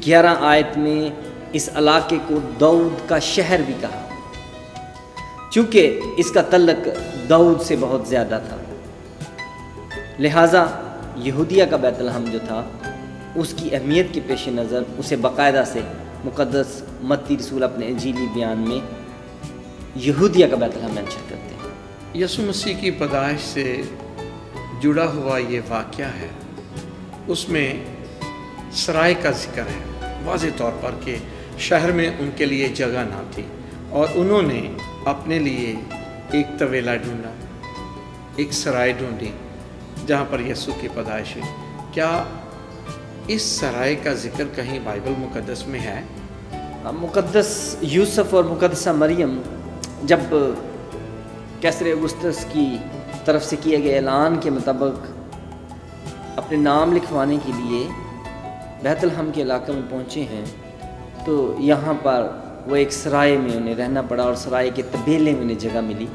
11 آیت میں اس علاقے کو داؤد کا شہر بھی کہا، چونکہ اس کا تعلق داؤد سے بہت زیادہ تھا، لہٰذا یہودیہ کا بیت لحم جو تھا اس کی اہمیت کے پیش نظر اسے باقاعدہ سے مقدس متی رسول اپنے انجیلی بیان میں یہودیہ کا بیت لحم منشن کرتے ہیں۔ یسوع مسیح کی پیدائش سے جڑا ہوا یہ واقعہ ہے، اس میں سرائے کا ذکر ہے واضح طور پر کہ شہر میں ان کے لیے جگہ نہ تھی اور انہوں نے اپنے لیے ایک طویلہ ڈھونڈا، ایک سرائے ڈھونڈی جہاں پر یسوع کی پیدائش ہوئی۔ کیا اس سرائے کا ذکر کہیں بائبل مقدس میں ہے؟ مقدس یوسف اور مقدسہ مریم جب کیسر اگسطس کی طرف سے کیے گئے اعلان کے مطابق اپنے نام لکھوانے کے لیے بیت لحم کے علاقے میں پہنچے ہیں تو یہاں پر وہ ایک سرائے میں انہیں رہنا پڑا، اور سرائے کے طبیلے میں انہیں جگہ ملی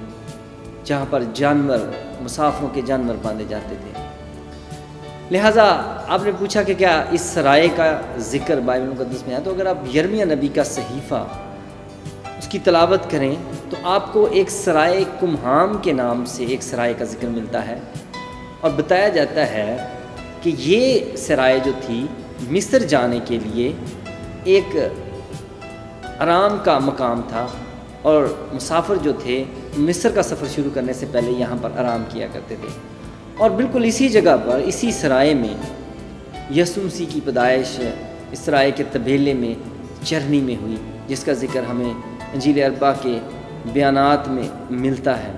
جہاں پر جانور، مسافروں کے جانور باندھے جاتے تھے۔ لہٰذا آپ نے پوچھا کہ کیا اس سرائے کا ذکر بائبل مقدس میں ہے، تو اگر آپ یرمیہ نبی کا صحیفہ اس کی تلاوت کریں تو آپ کو ایک سرائے کمہام کے نام سے ایک سرائے کا ذکر ملتا ہے، اور بتایا جاتا ہے کہ یہ سرائے جو تھی مصر جانے کے لیے ایک آرام کا مقام تھا، اور مسافر جو تھے مصر کا سفر شروع کرنے سے پہلے یہاں پر آرام کیا کرتے تھے۔ اور بالکل اسی جگہ پر، اسی سرائے میں یسوع مسیح کی پیدائش اس سرائے کے طبیلے میں چرنی میں ہوئی، جس کا ذکر ہمیں انجیل اربع کے بیانات میں ملتا ہے۔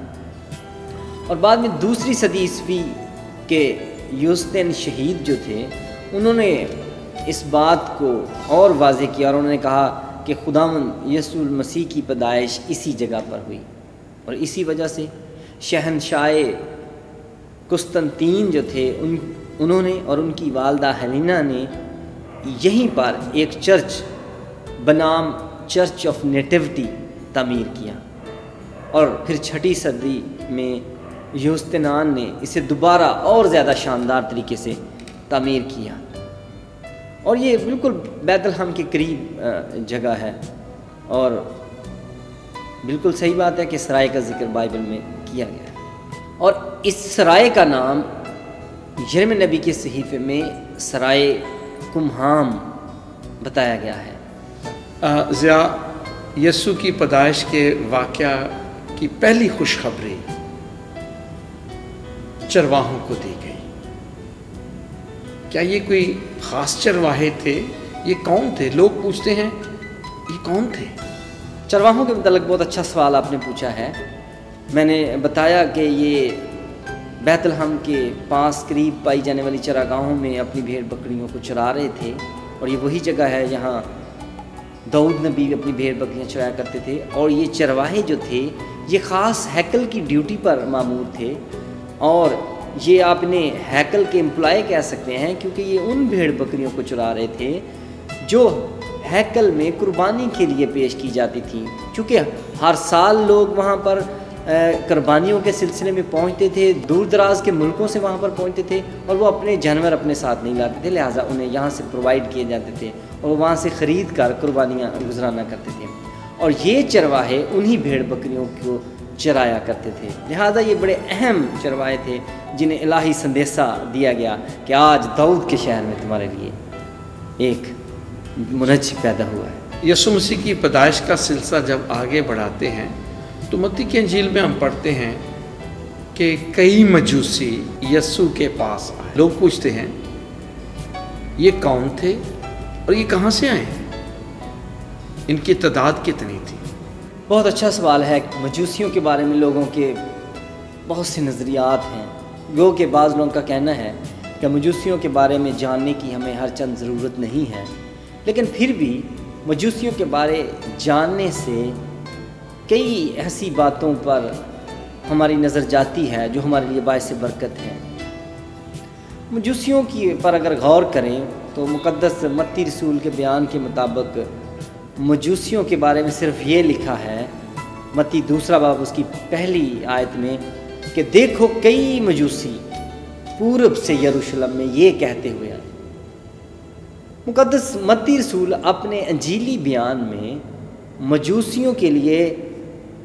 اور بعد میں 2 صدی عیسوی کے یوستین شہید جو تھے انہوں نے اس بات کو اور واضح کیا، اور انہوں نے کہا کہ خداوند یسوع مسیح کی پیدائش اسی جگہ پر ہوئی، اور اسی وجہ سے شہنشاہ قسطنطین جو تھے انہوں نے اور ان کی والدہ ہیلینا نے یہیں پر ایک چرچ بنام چرچ آف نیٹیوٹی تعمیر کیا، اور پھر 6 صدی میں یوستینان نے اسے دوبارہ اور زیادہ شاندار طریقے سے تعمیر کیا، اور یہ بالکل بیت لحم کے قریب جگہ ہے، اور بالکل صحیح بات ہے کہ سرائے کا ذکر بائبل میں کیا گیا ہے۔ اور اس سرائے کا نام یرمیہ نبی کے صحیفے میں سرائے کمہام بتایا گیا ہے۔ ضیاء، یسوع کی پیدائش کے واقعہ کی پہلی خوشخبری چرواہوں کو دی گئی۔ کیا یہ کوئی خاص چرواہے تھے؟ یہ کون تھے؟ لوگ پوچھتے ہیں یہ کون تھے؟ چرواہوں کے متعلق بہت اچھا سوال آپ نے پوچھا ہے۔ میں نے بتایا کہ یہ بیت لحم کے پاس قریب پائی جانے والی چراگاہوں میں اپنی بھیڑ بکریوں کو چرا رہے تھے، اور یہ وہی جگہ ہے جہاں داؤد نبی اپنی بھیڑ بکریاں چرایا کرتے تھے، اور یہ چرواہے جو تھے یہ خاص ہیکل کی ڈیوٹی پر مامور تھے، اور یہ آپ نے ہیکل کے امپلائی کہہ سکتے ہیں، کیونکہ یہ ان بھیڑ بکریوں کو چرا رہے تھے جو ہیکل میں قربانی کے لیے پیش کی جاتی تھی، چونکہ ہر سال لوگ وہاں پر قربانیوں کے سلسلے میں پہنچتے تھے، دور دراز کے ملکوں سے وہاں پر پہنچتے تھے، اور وہ اپنے جانور اپنے ساتھ نہیں لاتے تھے، لہٰذا انہیں یہاں سے پرووائڈ کیے جاتے تھے، اور وہ وہاں سے خرید کر قربانیاں گزرانا کرتے تھے، اور یہ چرواہے انہی بھیڑ بکریوں کو چرایا کرتے تھے، لہٰذا یہ بڑے اہم چرواہے تھے جنہیں الہی سندیسہ دیا گیا کہ آج داؤد کے شہر میں تمہارے لیے ایک منجی پیدا ہوا ہے۔ یسوع مسیح کی پیدائش کا سلسلہ جب آگے بڑھاتے ہیں تو متی کی انجیل میں ہم پڑھتے ہیں کہ کئی مجوسی یسوع کے پاس آئے۔ لوگ پوچھتے ہیں یہ کون تھے اور یہ کہاں سے آئے؟ ان کی تعداد کتنی تھی؟ بہت اچھا سوال ہے۔ مجوسیوں کے بارے میں لوگوں کے بہت سے نظریات ہیں، گو کہ بعض لوگوں کا کہنا ہے کہ مجوسیوں کے بارے میں جاننے کی ہمیں ہر چند ضرورت نہیں ہے، لیکن پھر بھی مجوسیوں کے بارے جاننے سے کئی ایسی باتوں پر ہماری نظر جاتی ہے جو ہمارے لیے باعث برکت ہے۔ مجوسیوں کی پر اگر غور کریں تو مقدس متی رسول کے بیان کے مطابق مجوسیوں کے بارے میں صرف یہ لکھا ہے، متی 2 باب اس کی پہلی آیت میں، کہ دیکھو کئی مجوسی پورب سے یروشلم میں یہ کہتے ہوئے آئے۔ मुक़द्दस मत्ती रसूल अपने अंजीली बयान में मजूसियों के लिए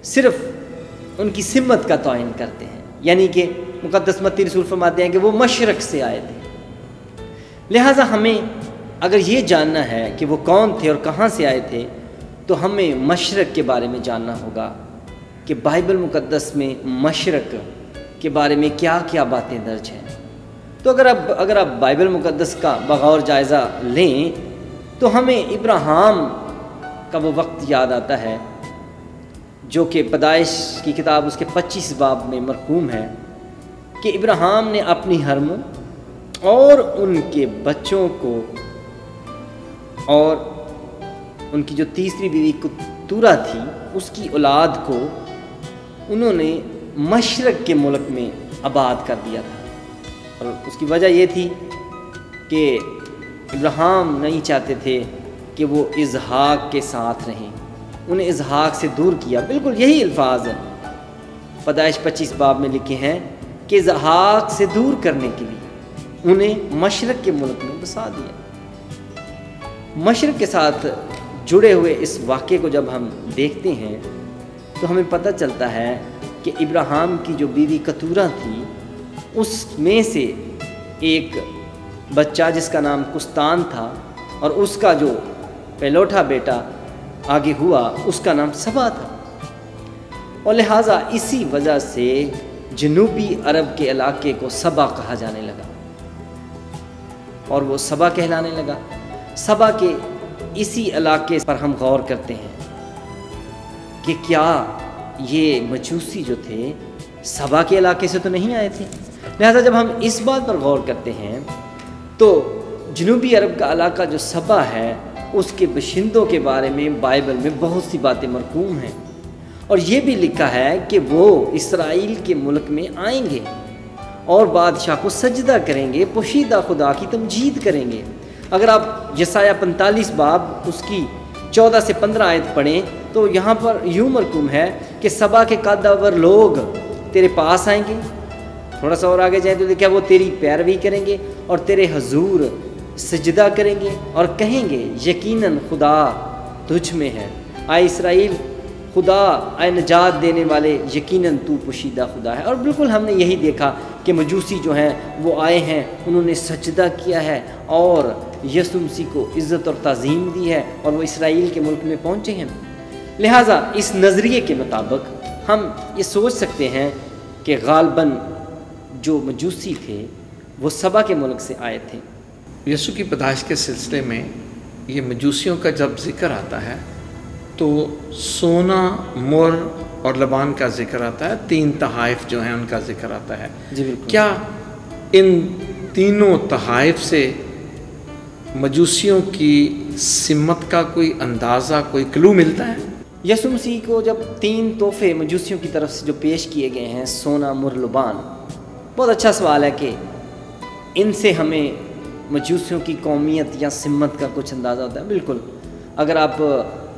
सिर्फ उनकी सिमत का तौहीन करते हैं, यानी कि मुक़द्दस मत्ती रसूल फरमाते हैं कि वो मशरक़ से आए थे। लिहाजा हमें अगर ये जानना है कि वो कौन थे और कहाँ से आए थे, तो हमें मशरक़ के बारे में जानना होगा कि बाइबल मुक़द्दस में मशरक़ के बारे में क्या क्या बातें दर्ज हैं। तो अगर आप बाइबल मुक़द्दस का बग़ौर जायज़ा लें तो हमें इब्राहिम का वो वक्त याद आता है जो कि पैदाइश की किताब उसके 25 बाब में मरकूम है कि इब्राहिम ने अपनी हरमों और उनके बच्चों को और उनकी जो तीसरी बीवी कुतूरा थी उसकी औलाद को उन्होंने मशरक़ के मुल्क में आबाद कर दिया था। और उसकी वजह ये थी कि इब्राहिम नहीं चाहते थे कि वो इसहाक के साथ रहें, उन्हें इसहाक से दूर किया। बिल्कुल यही अल्फाज पैदाइश 25 बाब में लिखे हैं कि इसहाक से दूर करने के लिए उन्हें मशरक़ के मुल्क में बसा दिया। मशरक़ के साथ जुड़े हुए इस वाक़े को जब हम देखते हैं तो हमें पता चलता है कि इब्राहिम की जो बीवी कतूरा थी उसमें से एक बच्चा जिसका नाम कुस्तान था और उसका जो पहलौठा बेटा आगे हुआ उसका नाम सबा था। और लिहाजा इसी वजह से जनूबी अरब के इलाके को सबा कहा जाने लगा और वो सबा कहलाने लगा। सबा के इसी इलाके पर हम गौर करते हैं कि क्या ये मजूसी जो थे सबा के इलाके से तो नहीं आए थे। लिहाजा जब हम इस बात पर गौर करते हैं तो जनूबी अरब का इलाका जो सबा है उसके बशिंदों के बारे में बाइबल में बहुत सी बातें मरकूम हैं और ये भी लिखा है कि वो इसराइल के मुल्क में आएंगे और बादशाह को सजदा करेंगे, पोशीदा खुदा की तमजीद करेंगे। अगर आप यसाया 45 बाब उसकी 14 से 15 आयत पढ़ें तो यहाँ पर यूँ मरकूम है कि सबा के कदावर लोग तेरे पास आएंगे। थोड़ा सा और आगे जाए तो देखा वो तेरी पैरवी करेंगे और तेरे हजूर सजदा करेंगे और कहेंगे यकीनन खुदा तुझ में है, आए इसराइल खुदा आए नजात देने वाले, यकीनन तू पोशीदा खुदा है। और बिल्कुल हमने यही देखा कि मजूसी जो हैं वो आए हैं, उन्होंने सजदा किया है और यसु मसीह को इज़्ज़त और ताज़ीम दी है और वो इसराइल के मुल्क में पहुँचे हैं। लिहाजा इस नज़रिए के मुताबिक हम ये सोच सकते हैं कि गालबन जो मजूसी थे वो सबा के मुल्क से आए थे। यसु की पैदाइश के सिलसिले में ये मजूसियों का जब जिक्र आता है तो सोना, मुर और लबान का जिक्र आता है, 3 तहाइफ जो हैं उनका जिक्र आता है। जी बिल्कुल। क्या इन तीनों तहाइफ से मजूसियों की सिमत का कोई अंदाज़ा, कोई क्लू मिलता है? यसु मसीह को जब 3 तोहफे मजूसियों की तरफ से जो पेश किए गए हैं, सोना, मुर, लबान, बहुत अच्छा सवाल है कि इनसे हमें मजूसियों की कौमियत या सिमत का कुछ अंदाज़ा होता है। बिल्कुल, अगर आप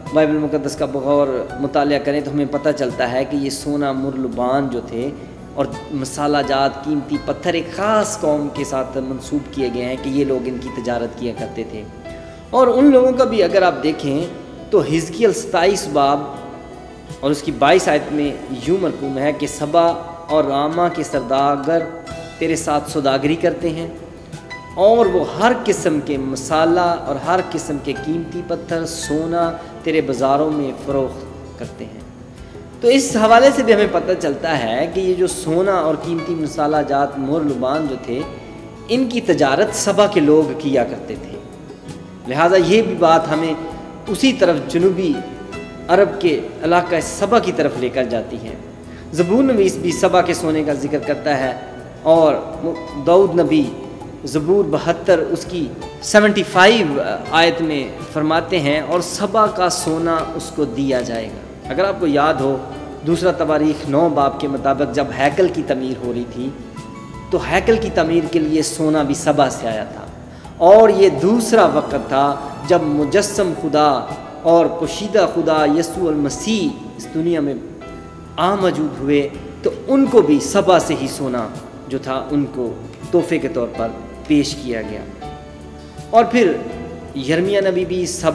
बाइबल मुक़द्दस का बग़ौर मुतालिया करें तो हमें पता चलता है कि ये सोना, मुर, लबान जो थे और मसाला जात, कीमती पत्थर एक ख़ास कौम के साथ मंसूब किए गए हैं कि ये लोग इनकी तजारत किया करते थे। और उन लोगों का भी अगर आप देखें तो हिजकियल 27 बाब और उसकी 22 आयत में यूँ मरकूम है कि सबा और रामा के सरदागर तेरे साथ सौदागरी करते हैं और वो हर किस्म के मसाला और हर किस्म के कीमती पत्थर, सोना तेरे बाज़ारों में फ़रोख्त करते हैं। तो इस हवाले से भी हमें पता चलता है कि ये जो सोना और कीमती मसाला जात, मुर, लबान जो थे, इनकी तजारत सबा के लोग किया करते थे। लिहाजा ये भी बात हमें उसी तरफ जनूबी अरब के इलाका सबा की तरफ लेकर जाती है। ज़बूर नवीस भी सबा के सोने का जिक्र करता है और दाऊद नबी ज़बूर 72 उसकी 75 आयत में फरमाते हैं और सबा का सोना उसको दिया जाएगा। अगर आपको याद हो, दूसरा तवारीख़ 9 बाब के मुताबिक जब हैकल की तमीर हो रही थी तो हैकल की तमीर के लिए सोना भी सबा से आया था और ये दूसरा वक़्त था जब मुजस्सम खुदा और पोशीदा खुदा यसू अल मसीह इस दुनिया में आ मौजूद हुए, तो उनको भी सबा से ही सोना जो था उनको तोहफे के तौर पर पेश किया गया। और फिर یرمیہ نبی بھی سب